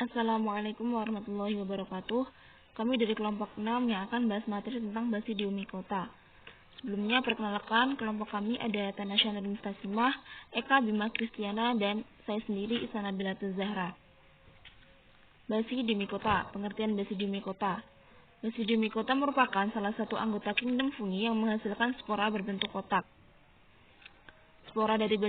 Assalamualaikum warahmatullahi wabarakatuh. Kami dari kelompok 6 yang akan bahas materi tentang Basidiomycota. Sebelumnya perkenalkan, kelompok kami ada Tanasya Nurul Mustasimah, Eka Bima Kristiana, dan saya sendiri Isana Bilatul Zahra. Basidiomycota, pengertian Basidiomycota. Basidiomycota merupakan salah satu anggota kingdom fungi yang menghasilkan spora berbentuk kotak. Spora dari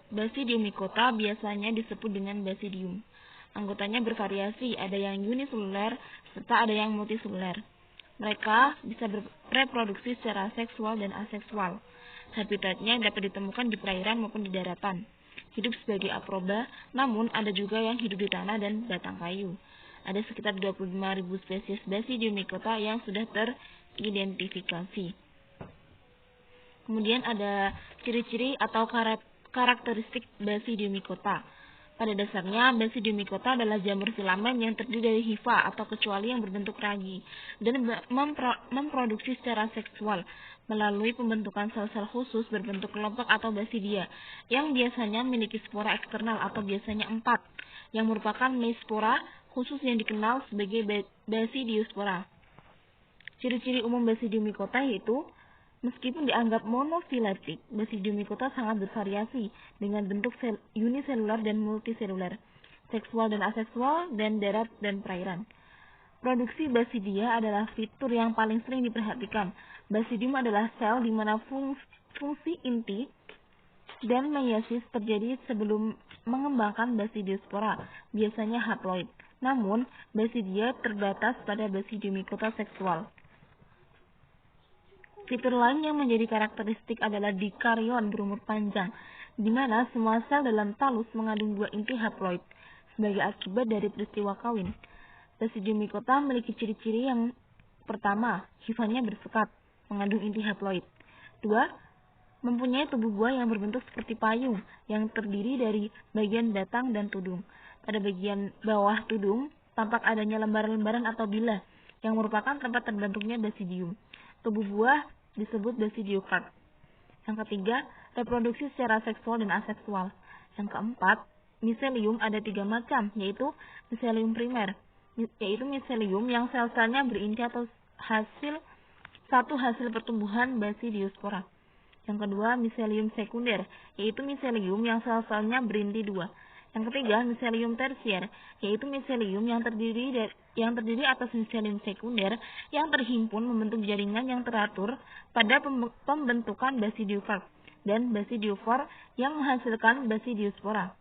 Basidiomycota biasanya disebut dengan basidium. Anggotanya bervariasi, ada yang uniseluler serta ada yang multiseluler. Mereka bisa bereproduksi secara seksual dan aseksual. Habitatnya dapat ditemukan di perairan maupun di daratan. Hidup sebagai aproba, namun ada juga yang hidup di tanah dan batang kayu. Ada sekitar 25.000 spesies Basidiomycota yang sudah teridentifikasi. Kemudian ada ciri-ciri atau karakteristik Basidiomycota. Pada dasarnya, Basidiomycota adalah jamur filamen yang terdiri dari hifa atau kecuali yang berbentuk ragi dan memproduksi secara seksual melalui pembentukan sel-sel khusus berbentuk kelompok atau basidia yang biasanya memiliki spora eksternal atau biasanya 4 yang merupakan meispora khusus yang dikenal sebagai basidiospora. Ciri-ciri umum Basidiomycota yaitu meskipun dianggap monofiletik, Basidiomycota sangat bervariasi dengan bentuk uniseluler dan multiseluler, seksual dan aseksual, dan darat dan perairan. Produksi basidia adalah fitur yang paling sering diperhatikan. Basidium adalah sel di mana fungsi inti dan meiosis terjadi sebelum mengembangkan basidiospora, biasanya haploid. Namun, basidia terbatas pada Basidiomycota seksual. Fitur lain yang menjadi karakteristik adalah dikaryon berumur panjang, di mana semua sel dalam talus mengandung 2 inti haploid sebagai akibat dari peristiwa kawin. Basidiomycota memiliki ciri-ciri yang pertama, hifanya bersekat, mengandung inti haploid. 2. Mempunyai tubuh buah yang berbentuk seperti payung, yang terdiri dari bagian batang dan tudung. Pada bagian bawah tudung, tampak adanya lembaran-lembaran atau bilah, yang merupakan tempat terbentuknya basidium. Tubuh buah disebut basidiokarp. Yang ketiga, reproduksi secara seksual dan aseksual. Yang keempat, miselium ada 3 macam, yaitu miselium primer, yaitu miselium yang sel-selnya berinti atau hasil pertumbuhan basidiospora. Yang kedua, miselium sekunder, yaitu miselium yang sel-selnya berinti 2. Yang ketiga, miselium tersier, yaitu miselium yang terdiri atas miselium sekunder yang terhimpun membentuk jaringan yang teratur pada pembentukan basidiokarp dan basidiofor yang menghasilkan basidiospora.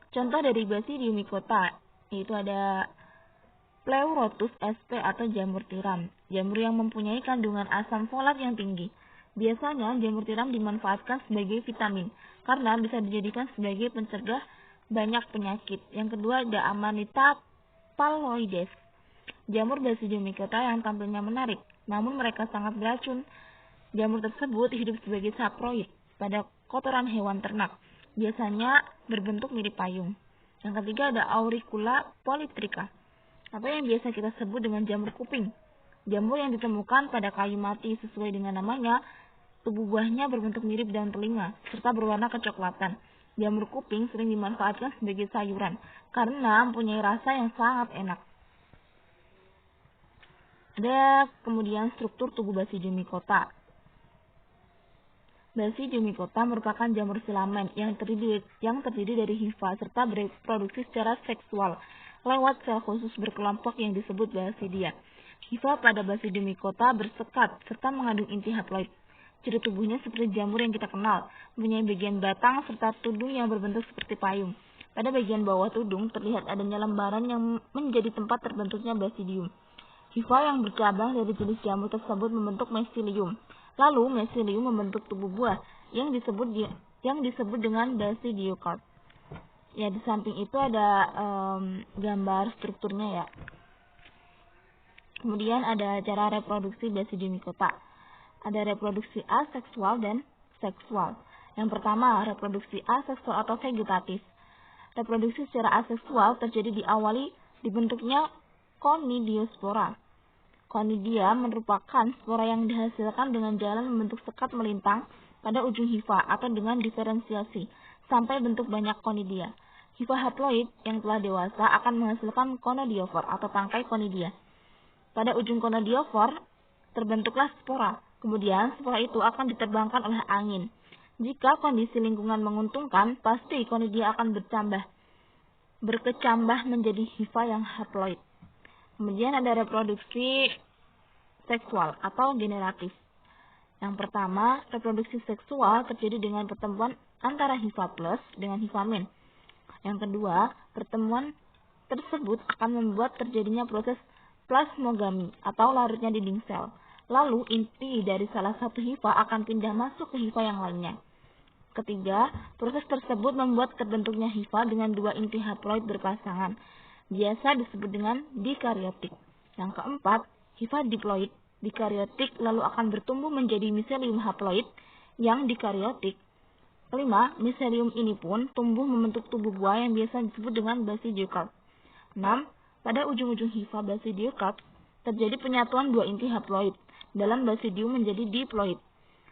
Contoh dari Basidiomycota yaitu ada Pleurotus sp atau jamur tiram, jamur yang mempunyai kandungan asam folat yang tinggi. Biasanya jamur tiram dimanfaatkan sebagai vitamin karena bisa dijadikan sebagai pencegah banyak penyakit. Yang kedua ada Amanita phalloides, jamur Basidiomycota yang tampilnya menarik, namun mereka sangat beracun. Jamur tersebut hidup sebagai saproid pada kotoran hewan ternak, biasanya berbentuk mirip payung. Yang ketiga ada Auricula polytricha, atau yang biasa kita sebut dengan jamur kuping. Jamur yang ditemukan pada kayu mati sesuai dengan namanya, tubuh buahnya berbentuk mirip daun telinga, serta berwarna kecoklatan. Jamur kuping sering dimanfaatkan sebagai sayuran, karena mempunyai rasa yang sangat enak. Ada kemudian struktur tubuh Basidiomycota. Basidiomycota merupakan jamur filamen yang terdiri dari hifa, serta bereproduksi secara seksual lewat sel khusus berkelompok yang disebut basidia. Hifa pada Basidiomycota bersekat serta mengandung inti haploid. Ciri tubuhnya seperti jamur yang kita kenal, mempunyai bagian batang serta tudung yang berbentuk seperti payung. Pada bagian bawah tudung terlihat adanya lembaran yang menjadi tempat terbentuknya basidium. Hifa yang bercabang dari jenis jamur tersebut membentuk mesilium. Lalu mesilium membentuk tubuh buah yang disebut dengan basidiokarp. Ya, di samping itu ada gambar strukturnya ya. Kemudian ada cara reproduksi Basidiomycota. Ada reproduksi aseksual dan seksual. Yang pertama, reproduksi aseksual atau vegetatif. Reproduksi secara aseksual terjadi diawali dibentuknya conidiospora. Conidia merupakan spora yang dihasilkan dengan jalan membentuk sekat melintang pada ujung hifa atau dengan diferensiasi sampai bentuk banyak conidia. hifa haploid yang telah dewasa akan menghasilkan conidiofor atau tangkai conidia. Pada ujung conidiofor terbentuklah spora. Kemudian spora itu akan diterbangkan oleh angin. Jika kondisi lingkungan menguntungkan, pasti conidia akan berkecambah menjadi hifa yang haploid. Kemudian ada reproduksi seksual atau generatif. Yang pertama, reproduksi seksual terjadi dengan pertemuan antara hifa plus dengan hifa min. Yang kedua, pertemuan tersebut akan membuat terjadinya proses plasmogami atau larutnya dinding sel. Lalu inti dari salah satu hifa akan pindah masuk ke hifa yang lainnya. Ketiga, proses tersebut membuat terbentuknya hifa dengan dua inti haploid berpasangan. Biasa disebut dengan dikariotik. Yang keempat, hifa diploid dikariotik lalu akan bertumbuh menjadi miselium haploid yang dikariotik. Kelima, miselium ini pun tumbuh membentuk tubuh buah yang biasa disebut dengan basidiokarp. 6. Pada ujung-ujung hifa basidiokarp terjadi penyatuan dua inti haploid dalam basidium menjadi diploid.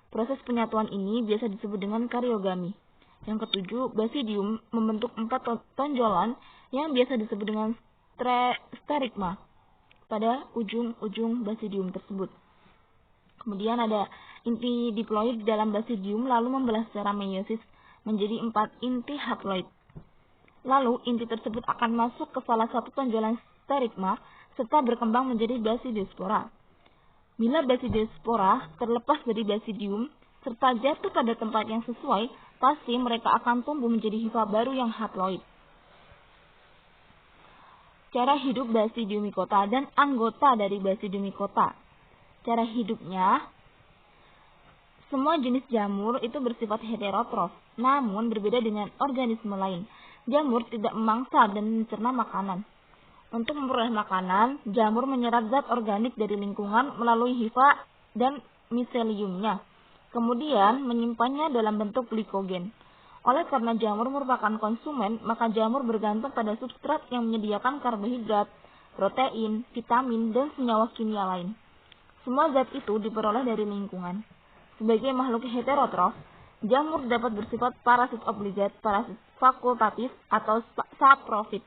Proses penyatuan ini biasa disebut dengan karyogami. Yang ketujuh, basidium membentuk 4 tonjolan yang biasa disebut dengan sterigma pada ujung-ujung basidium tersebut. Kemudian ada inti diploid dalam basidium lalu membelah secara meiosis menjadi 4 inti haploid. Lalu inti tersebut akan masuk ke salah satu tonjolan sterigma serta berkembang menjadi basidiospora. Bila basidiospora terlepas dari basidium serta jatuh pada tempat yang sesuai, pasti mereka akan tumbuh menjadi hifa baru yang haploid. Cara hidup Basidiomycota dan anggota dari Basidiomycota. Cara hidupnya, semua jenis jamur itu bersifat heterotrof, namun berbeda dengan organisme lain. Jamur tidak memangsa dan mencerna makanan. Untuk memperoleh makanan, jamur menyerap zat organik dari lingkungan melalui hifa dan miseliumnya, kemudian menyimpannya dalam bentuk glikogen. Oleh karena jamur merupakan konsumen, maka jamur bergantung pada substrat yang menyediakan karbohidrat, protein, vitamin, dan senyawa kimia lain. Semua zat itu diperoleh dari lingkungan. Sebagai makhluk heterotrof, jamur dapat bersifat parasit obligat, parasit fakultatif, atau saprofit.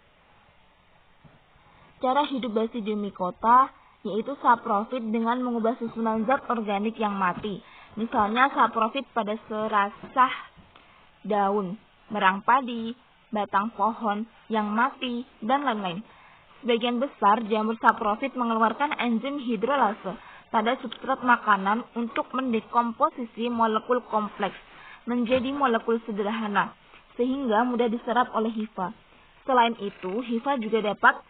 Cara hidup Basidiomycota yaitu saprofit dengan mengubah susunan zat organik yang mati. Misalnya saprofit pada serasah daun, merang padi, batang pohon yang mati, dan lain-lain. Sebagian besar jamur saprofit mengeluarkan enzim hidrolase pada substrat makanan untuk mendekomposisi molekul kompleks menjadi molekul sederhana, sehingga mudah diserap oleh hifa. Selain itu, hifa juga dapat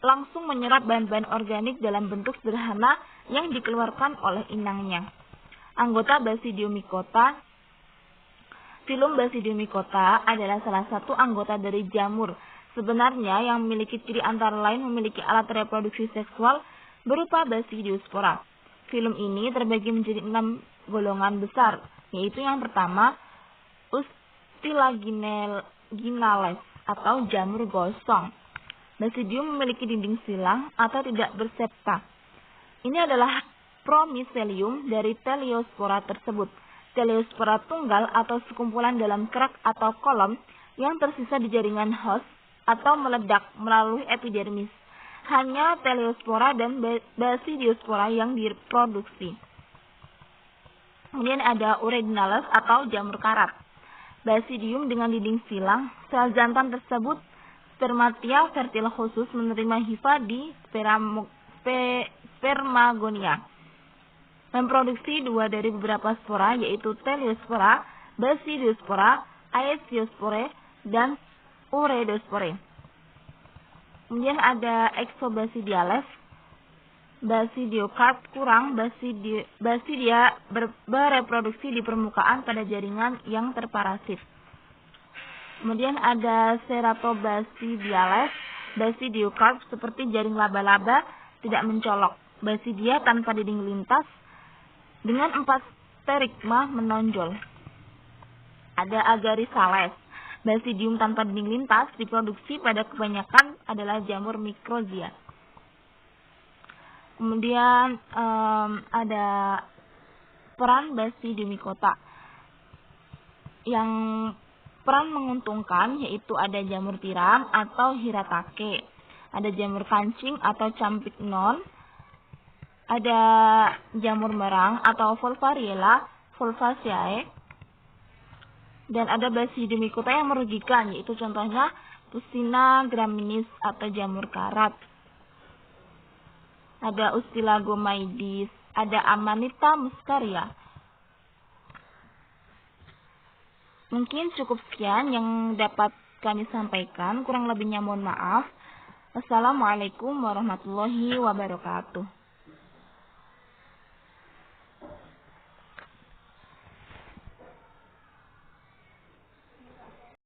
langsung menyerap bahan-bahan organik dalam bentuk sederhana yang dikeluarkan oleh inangnya. Anggota Basidiomycota. Filum Basidiomycota adalah salah satu anggota dari jamur. Sebenarnya yang memiliki ciri antara lain memiliki alat reproduksi seksual berupa basidiospora. Filum ini terbagi menjadi 6 golongan besar, yaitu yang pertama Ustilaginales atau jamur gosong. Basidium memiliki dinding silang atau tidak bersepta. Ini adalah promicelium dari Teleospora tersebut. Teleospora tunggal atau sekumpulan dalam kerak atau kolom yang tersisa di jaringan host atau meledak melalui epidermis. Hanya Teleospora dan Basidiospora yang diproduksi. Kemudian ada Uredinales atau jamur karat. Basidium dengan dinding silang, sel jantan tersebut spermatia fertil khusus menerima hifa di spermagonia. Memproduksi 2 dari beberapa spora yaitu Teleospora, Basidiospora, Aesiospore, dan Uredospore. Kemudian ada Exobasidiales, Basidiokarp kurang, Basidia bereproduksi di permukaan pada jaringan yang terparasit. Kemudian ada Ceratobasidiales, Basidiokarp seperti jaring laba-laba tidak mencolok. Basidia tanpa dinding lintas dengan 4 sterigma menonjol. Ada Agaricales. Basidium tanpa dinding lintas diproduksi pada kebanyakan adalah jamur mikrozia. Kemudian ada peran Basidiomycota yang peran menguntungkan, yaitu ada jamur tiram atau hiratake, ada jamur kancing atau campignon, ada jamur merang atau Volvariella volvaceae, dan ada Basidiomycota yang merugikan, yaitu contohnya Pusina graminis atau jamur karat, ada Ustilagomaides, ada Amanita muscaria. Mungkin cukup sekian yang dapat kami sampaikan, kurang lebihnya mohon maaf. Wassalamualaikum warahmatullahi wabarakatuh.